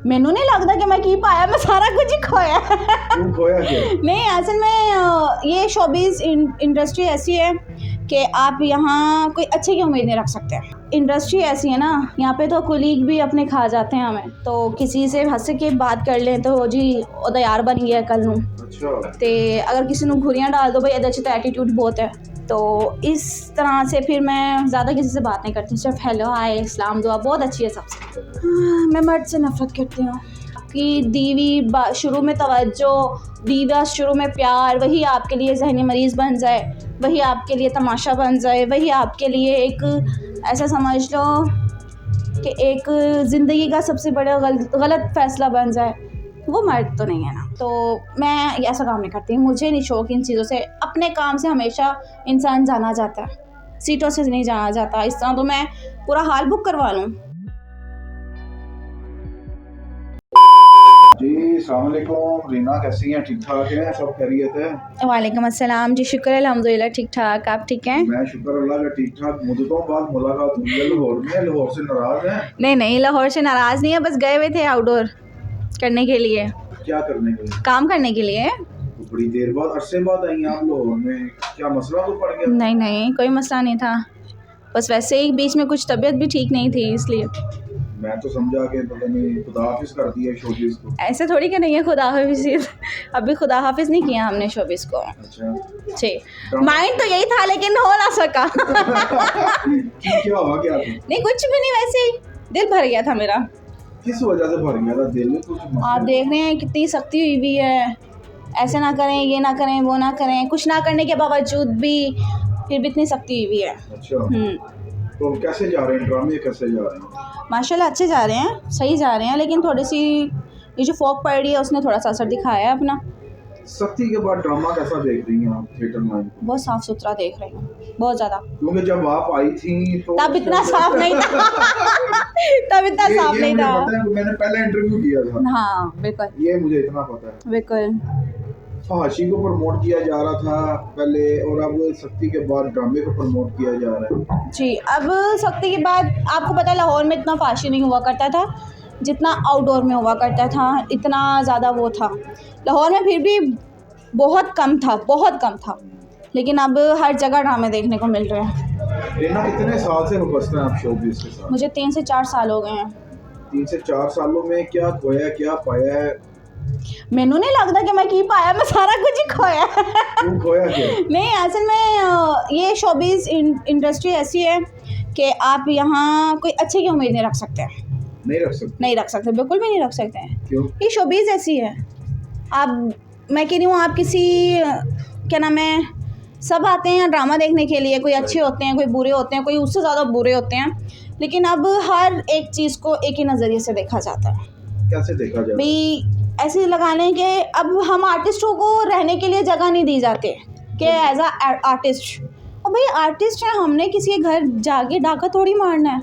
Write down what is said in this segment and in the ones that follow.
मैनू नहीं लगता कि मैं की पाया, मैं सारा कुछ ही खोया। तुम खोया क्या? नहीं, असल में ये शोबिज़ इंडस्ट्री ऐसी है कि आप यहाँ कोई अच्छे की उम्मीद नहीं रख सकते। इंडस्ट्री ऐसी है ना, यहाँ पे तो कुलीग भी अपने खा जाते हैं हमें, तो किसी से हंस के बात कर लें तो जी ओदा यार बन गया कल नू। अच्छा। ते अगर किसी को घुरियाँ डाल दो भाई एदा च तो एटीट्यूड बहुत है, तो इस तरह से फिर मैं ज़्यादा किसी से बात नहीं करती, सिर्फ हेलो हाय इस्लाम दुआ बहुत अच्छी है सबसे। मैं मर्द से नफरत करती हूँ कि दीवी शुरू में तवज्जो, दीवा शुरू में प्यार, वही आपके लिए जहनी मरीज़ बन जाए, वही आपके लिए तमाशा बन जाए, वही आपके लिए एक ऐसा समझ लो कि एक ज़िंदगी का सबसे बड़ा गलत फ़ैसला बन जाए। वो मर्द तो नहीं है ना, तो मैं ऐसा काम नहीं करती, मुझे नहीं शौक इन चीज़ों से। अपने काम से हमेशा इंसान जाना जाता है, सीटों से नहीं जाना जाता। इस तरह तो मैं पूरा हाल बुक करवा लूँ। जी अस्सलाम वालेकुम, रीना कैसी हैं? ठीक ठाक हैं? सब खैरियत है? वालेकुम अस्सलाम जी, शुक्र अल्हम्दुलिल्लाह ठीक ठाक। आप ठीक हैं? मैं शुक्र अल्लाह का ठीक ठाक। मुद्दतों बाद मुलाकात हुई है लाहौर में। लाहौर से नाराज हैं? नहीं नहीं, लाहौर से नाराज़ नहीं है, बस गए हुए थे आउटडोर करने के लिए, क्या करने के लिए? काम करने के लिए। तो बड़ी देर बाद, अरसे बाद आई आप लाहौर में, क्या मसला तो पड़ गया? नहीं नहीं, कोई मसला नहीं था, बस वैसे ही बीच में कुछ तबीयत भी ठीक नहीं थी इसलिए। मैं तो समझा कि पता नहीं खुदा हाफिज कर दिया शोबीज को। ऐसे थोड़ी कि नहीं है खुदा हाफिज, अभी खुदा हाफिज नहीं किया हमने शोबिस को। अच्छा। जी, माइंड तो यही था लेकिन हो ना सका। क्या हुआ? क्या था? नहीं कुछ भी नहीं, वैसे ही दिल भर गया था मेरा। किस वजह से भर गया था दिल में? कुछ आप देख रहे हैं कितनी सख्ती हुई हुई है, ऐसे ना करें, ये ना करें, वो ना करें, कुछ ना करने के बावजूद भी फिर भी इतनी सख्ती हुई हुई है। अच्छा, तो कैसे जा रहे हैं ड्रामे, कैसे जा रहे हैं? माशाल्लाह अच्छे जा रहे हैं, सही जा रहे हैं, लेकिन थोड़ी सी ये जो फॉग पड़ रही है उसने थोड़ा सा असर दिखाया है अपना। सख्ती के बाद ड्रामा कैसा देख रही हैं आप थिएटर में? बहुत साफ़ सुथरा देख रही हूँ, बहुत ज़्यादा। क्योंकि जब आप आई थी तो तब इतना साफ नहीं था। तब इतना साफ नहीं मुझे था। पता है, मैंने पहले इंटरव्यू किया था। हाँ बिल्कुल ये मुझे इतना पता है। बिल्कुल। फहाशी को प्रमोट किया जा रहा था पहले, और अब सख्ती के बाद ड्रामे को प्रमोट किया जा रहा है। जी, अब सख्ती के बाद आपको पता है लाहौर में इतना फाशी नहीं हुआ करता था जितना आउटडोर में हुआ करता था, इतना ज़्यादा वो था। लाहौर में फिर भी बहुत कम था, बहुत कम था, लेकिन अब हर जगह ड्रामे देखने को मिल रहे हैं। रीना कितने साल से वाबस्ता हैं आप शोबिज़ के साथ? मुझे 3 से 4 साल हो गए हैं। 3 से 4 सालों में क्या खोया, क्या पाया है? मैनू नहीं लगता कि मैं की पाया, मैं सारा कुछ ही खोया। तुम खोया क्या? नहीं, असल में ये शोबिज़ इंडस्ट्री ऐसी है कि आप यहाँ कोई अच्छे की उम्मीद नहीं रख सकते। नहीं रख सकते? नहीं रख सकते, बिल्कुल भी नहीं रख सकते हैं। क्यों? ये शोबिज़ ऐसी है। आप, मैं कह रही हूँ, आप किसी, क्या नाम है, सब आते हैं ड्रामा देखने के लिए, कोई अच्छे होते हैं, कोई बुरे होते हैं, कोई उससे ज़्यादा बुरे होते हैं, लेकिन अब हर एक चीज़ को एक ही नज़रिए से देखा जाता है। कैसे देखा जाए? भाई ऐसे लगा लें कि अब हम आर्टिस्टों को रहने के लिए जगह नहीं दी जाती कि एज आ आर्टिस्ट। और भाई आर्टिस्ट हैं, हमने किसी के घर जाके डाका थोड़ी मारना है,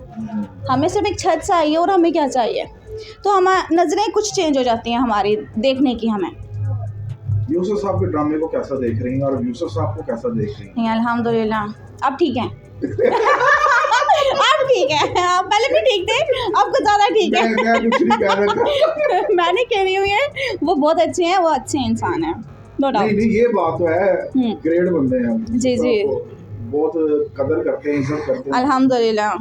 हमें सिर्फ एक छत चाहिए और हमें क्या चाहिए। तो हम नज़रें कुछ चेंज हो जाती हैं हमारी देखने की। हमें यूसुफ साहब के ड्रामे को कैसा देख रही हैं और यूसुफ साहब को कैसा देख रही हैं? नहीं, अल्हम्दुलिल्लाह अब ठीक हैं। अब ठीक है, आप पहले भी ठीक थे, अब कुछ ज़्यादा ठीक है। मैं कुछ नहीं कह रहा था। मैं नहीं कह रही हूँ, ये वो बहुत अच्छे हैं, वो अच्छे इंसान हैं, नो डाउट। नहीं, ये बात तो है, ग्रेट बंदे हैं। जी जी, बहुत कदर करते हैं, इज्जत करते हैं। अल्हम्दुलिल्लाह।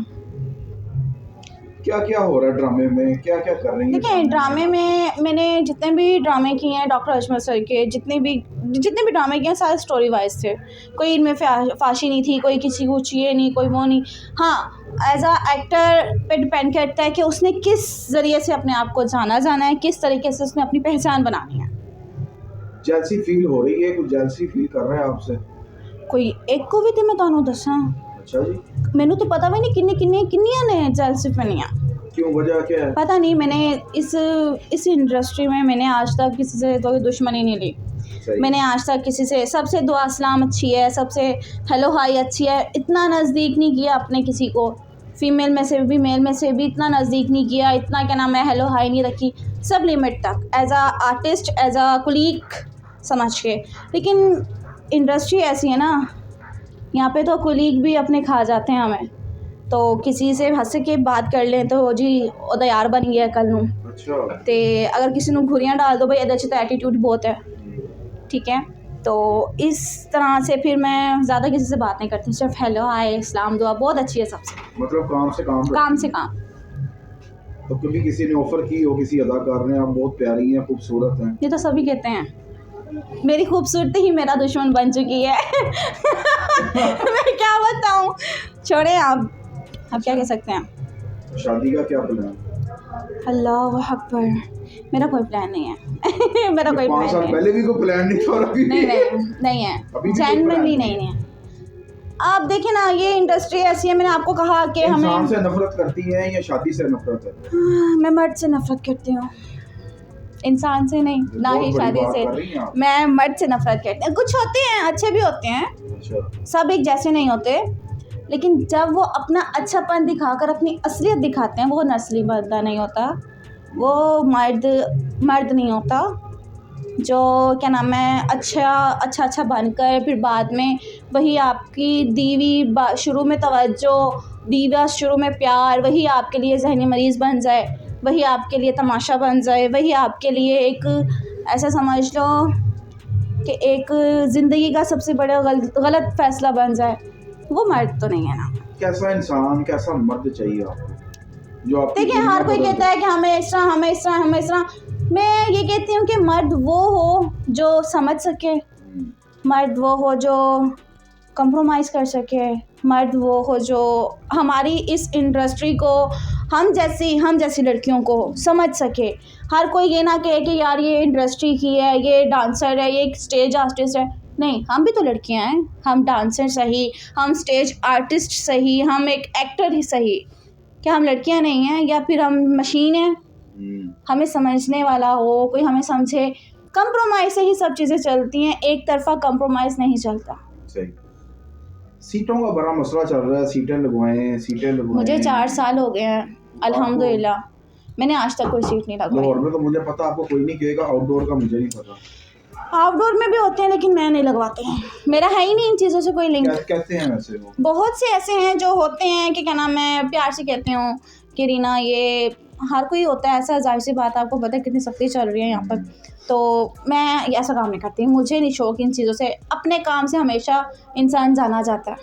क्या क्या हो रहा है ड्रामे में, क्या क्या कर रही हैं? देखिए, ड्रामे में मैंने जितने भी ड्रामे किए हैं डॉक्टर अजमल सर के, जितने भी ड्रामे किए हैं सारे स्टोरी वाइज थे। कोई इनमें फाशी नहीं थी, कोई किसी को ये नहीं, कोई वो नहीं। हाँ, एज आ एक्टर पे डिपेंड करता है कि उसने किस ज़रिए से अपने आप को जाना है, किस तरीके से उसने अपनी पहचान बनानी है। जेलसी फील हो रही है? कुछ जेलसी फील कर रहा है आपसे? कोई एक को भी तो मैं तुहानू दसां, अच्छा जी। मैनू तो पता भी नहीं किन्नियां ने जेलसी बनियां। क्यों, वजह क्या है? पता नहीं, मैंने इस इंडस्ट्री में मैंने आज तक किसी से कोई दुश्मनी नहीं ली। मैंने आज तक किसी से, सबसे दुआ सलाम अच्छी है, सबसे हेलो हाई अच्छी है, इतना नज़दीक नहीं किया अपने किसी को, फीमेल में से भी मेल में से भी इतना नज़दीक नहीं किया, इतना क्या नाम है हेलो हाई नहीं रखी, सब लिमिट तक, एज आ आर्टिस्ट, एज आ कुलीग समझ के। लेकिन इंडस्ट्री ऐसी है ना, यहाँ पे तो कुलीग भी अपने खा जाते हैं हमें, तो किसी से हंस के बात कर लें तो जी ओदा यार बन गया कल नू। अच्छा। ਤੇ ਅਗਰ ਕਿਸੇ ਨੂੰ ਘੁਰੀਆਂ डाल दो भाई ਇਹਦੇ 'ਚ ਤਾਂ एटीट्यूड बहुत है, ठीक है। तो इस तरह से फिर मैं ज़्यादा किसी से बात नहीं करती, सिर्फ हेलो हाय सलाम दुआ बहुत अच्छी है सबसे, मतलब काम से काम काम रखती से हैं। काम। तो कभी किसी ने ऑफर की हो, किसी अदाकार ने, आप बहुत प्यारी हैं, खूबसूरत हैं, ये तो सभी कहते हैं, मेरी खूबसूरती ही मेरा दुश्मन बन चुकी है मैं क्या बताऊँ, छोड़े आप, अब क्या कह सकते हैं। शादी का क्या प्लान? अल्लाह अकबर, मेरा कोई प्लान नहीं है मेरा कोई 5 प्लान साल नहीं है, पहले भी कोई प्लान नहीं था और अभी नहीं नहीं नहीं है, अभी भी कोई plan जेन्युइनली नहीं नहीं है। आप देखिए ना, ये इंडस्ट्री ऐसी है, मैंने आपको कहा कि इंसान हमें से नफरत करती हैं या शादी से नफरत है? मैं मर्द से नफरत करती हूँ, इंसान से नहीं, ना बहुत ही बड़ी शादी बात से। कर रही हैं आप। मैं मर्द से नफरत करती हूँ, कुछ होते हैं अच्छे भी होते हैं, अच्छा। सब एक जैसे नहीं होते, लेकिन जब वो अपना अच्छापन दिखाकर अपनी असलियत दिखाते हैं, वो नस्ली बंदा नहीं होता, वो मर्द नहीं होता, जो क्या नाम है अच्छा बनकर फिर बाद में वही आपकी शुरू में तवज्जो, दीवा शुरू में प्यार, वही आपके लिए जहनी मरीज़ बन जाए, वही आपके लिए तमाशा बन जाए, वही आपके लिए एक ऐसा समझ लो कि एक ज़िंदगी का सबसे बड़ा गलत फ़ैसला बन जाए, वो मर्द तो नहीं है ना। कैसा इंसान, कैसा मर्द चाहिए आपको जो आपकी देखिए, दुनिया हर कोई बदल कहता दे? है कि हमें इस तरह, मैं ये कहती हूँ कि मर्द वो हो जो समझ सके, मर्द वो हो जो कंप्रोमाइज़ कर सके, मर्द वो हो जो हमारी इस इंडस्ट्री को, हम जैसी लड़कियों को समझ सके। हर कोई ये ना कहे कि यार ये इंडस्ट्री की है, ये डांसर है, ये एक स्टेज आर्टिस्ट है, नहीं, हम भी तो लड़कियां हैं, हम डांसर सही, हम स्टेज आर्टिस्ट सही, हम एक एक्टर ही सही, क्या हम लड़कियां नहीं हैं या फिर हम मशीन हैं? हमें समझने वाला हो, कोई हमें समझे, कंप्रोमाइज़ से ही सब चीज़ें चलती हैं, एक तरफा कंप्रोमाइज़ नहीं चलता। सही। सीटों का बड़ा मसला चल रहा है, सीटें लगवाएं। मुझे 4 साल हो गए हैं अल्हम्दुलिल्लाह, मैंने आज तक कोई सीट नहीं लगवाई। लाहौर में तो मुझे पता, आपको कोई नहीं कहेगा, आउटडोर का मुझे नहीं पता। आउटडोर में भी होते हैं लेकिन मैं नहीं लगवाती हूँ, मेरा है ही नहीं इन चीज़ों से कोई लिंक। कहते हैं वैसे वो बहुत से ऐसे हैं जो होते हैं कि क्या नाम है, प्यार से कहते हूँ कि रीना, ये हर कोई होता है ऐसा, जाहिर सी बात, आपको पता है कितनी सख्ती चल रही है यहाँ पर, तो मैं ऐसा काम नहीं करती, मुझे नहीं शौक इन चीज़ों से। अपने काम से हमेशा इंसान जाना जाता है,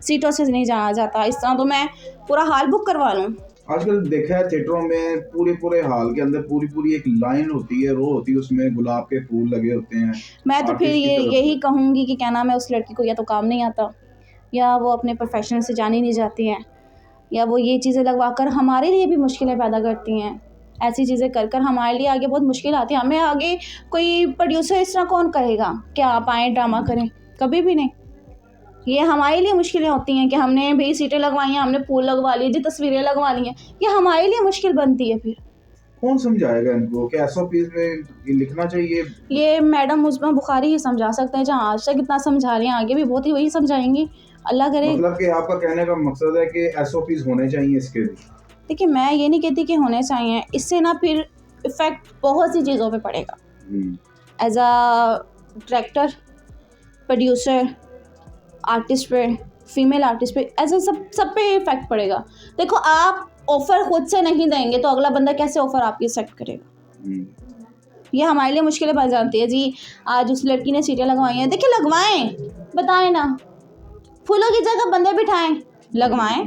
सीटों से नहीं जाना जाता। इस तरह तो मैं पूरा हॉल बुक करवा लूँ। आजकल देखा है थिएटरों में पूरे हॉल के अंदर पूरी एक लाइन होती है, रो होती है, उसमें गुलाब के फूल लगे होते हैं। मैं तो फिर आर्टिस्ट की तरफ यही से। कहूँगी कि क्या नाम है, उस लड़की को या तो काम नहीं आता, या वो अपने प्रोफेशन से जानी नहीं जाती हैं, या वो ये चीज़ें लगवा कर हमारे लिए भी मुश्किलें पैदा करती हैं। ऐसी चीज़ें कर कर हमारे लिए आगे बहुत मुश्किल आती है। हमें आगे कोई प्रोड्यूसर इस तरह कौन करेगा कि आप आएँ ड्रामा करें, कभी भी नहीं। ये हमारे लिए मुश्किलें होती हैं कि हमने भाई सीटें लगवाई हैं, हमने फूल लगवा लिए जी, तस्वीरें लगवा ली हैं, ये हमारे लिए मुश्किल बनती है। फिर कौन समझाएगा इनको कि SOPs में लिखना चाहिए? ये मैडम मुज़म्मा बुखारी ही समझा सकते हैं, जहाँ आज तक इतना समझा रही हैं, आगे भी बहुत ही वही समझाएंगी, अल्लाह करे। मतलब कि आपका कहने का मकसद है कि SOPs होने चाहिए इसके भी? देखिए, मैं ये नहीं कहती कि होने चाहिए, इससे ना फिर इफ़ेक्ट बहुत सी चीज़ों पे पड़ेगा, as a director, producer, artist पे, फीमेल आर्टिस्ट पे, ऐसे सब पे इफ़ेक्ट पड़ेगा। देखो, आप ऑफ़र खुद से नहीं देंगे तो अगला बंदा कैसे ऑफ़र आपकी एक्सेप्ट करेगा? ये हमारे लिए मुश्किलें बढ़ जाती है जी। आज उस लड़की ने सीटें लगवाई हैं, देखिए लगवाएं, बताएं ना, फूलों की जगह बंदे बिठाएं, लगवाएं,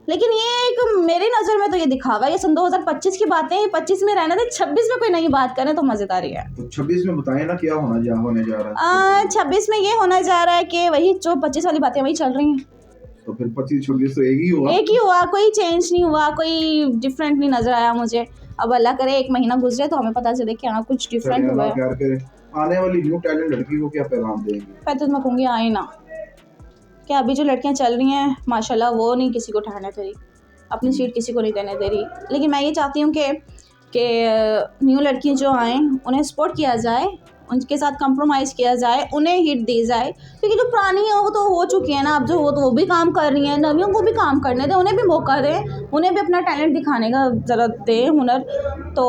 लेकिन ये एक मेरी नज़र में तो ये दिखावा, ये सन 2025 की बातें, 25 में रहना था, 26 में कोई नई बात करें तो मज़ेदारी है। तो 26 में बताएं ना क्या होने जा रहा है? 26 में ये होना जा रहा है कि वही जो 25 वाली बातें वही चल रही हैं। तो फिर 25-26 तो एक ही हुआ, कोई चेंज नहीं हुआ, कोई डिफरेंट नहीं नज़र आया मुझे। अब अल्लाह करे 1 महीना गुजरे तो हमें पता चले कि हाँ कुछ डिफरेंट हुआ है। आने वाली न्यू टैलेंट लड़की को क्या पैगाम देंगे? मैं तो कहूँगी आए ना, क्या अभी जो लड़कियाँ चल रही हैं माशाल्लाह, वो नहीं किसी को ठहरने दे रही, अपनी सीट किसी को नहीं देने दे रही। लेकिन मैं ये चाहती हूँ कि न्यू लड़की जो आएँ उन्हें सपोर्ट किया जाए, उनके साथ कंप्रोमाइज़ किया जाए, उन्हें हिट दी जाए, क्योंकि जो पुरानी है वो तो हो चुकी है ना, अब जो वो भी काम कर रही हैं, नवियों को भी काम करने दें, उन्हें भी मौका दें, उन्हें भी अपना टैलेंट दिखाने का ज़रा दें, हुनर। तो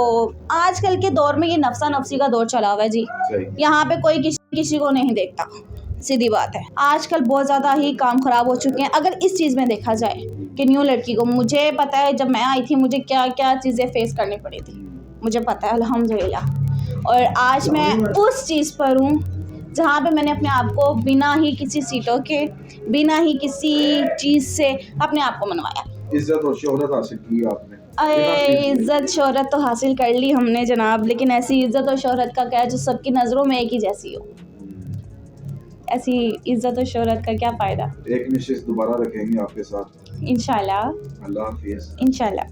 आजकल के दौर में ये नफसा नफसी का दौर चला हुआ है जी, यहाँ पे कोई किसी को नहीं देखता, सीधी बात है। आजकल बहुत ज़्यादा ही काम ख़राब हो चुके हैं। अगर इस चीज़ में देखा जाए कि न्यू लड़की को, मुझे पता है जब मैं आई थी मुझे क्या क्या चीज़ें फेस करनी पड़ी थी, मुझे पता है अल्हम्दुलिल्लाह। और आज मैं उस चीज़ पर हूँ जहाँ पे मैंने अपने आप को बिना ही किसी सीटों के, बिना ही किसी चीज़ से अपने आप को मनवाया। इज्जत और शोहरत हासिल की आपने। इज़्ज़त शोहरत तो हासिल कर ली हमने जनाब, लेकिन ऐसी इज़्ज़त और शोहरत का क्या जो सबकी नज़रों में एक ही जैसी हो। ऐसी इज़्ज़त और शोहरत का क्या फ़ायदा। एक नशिस्त दोबारा रखेंगे आपके साथ इंशाल्लाह अल्लाह हाफिज़। इंशाल्लाह।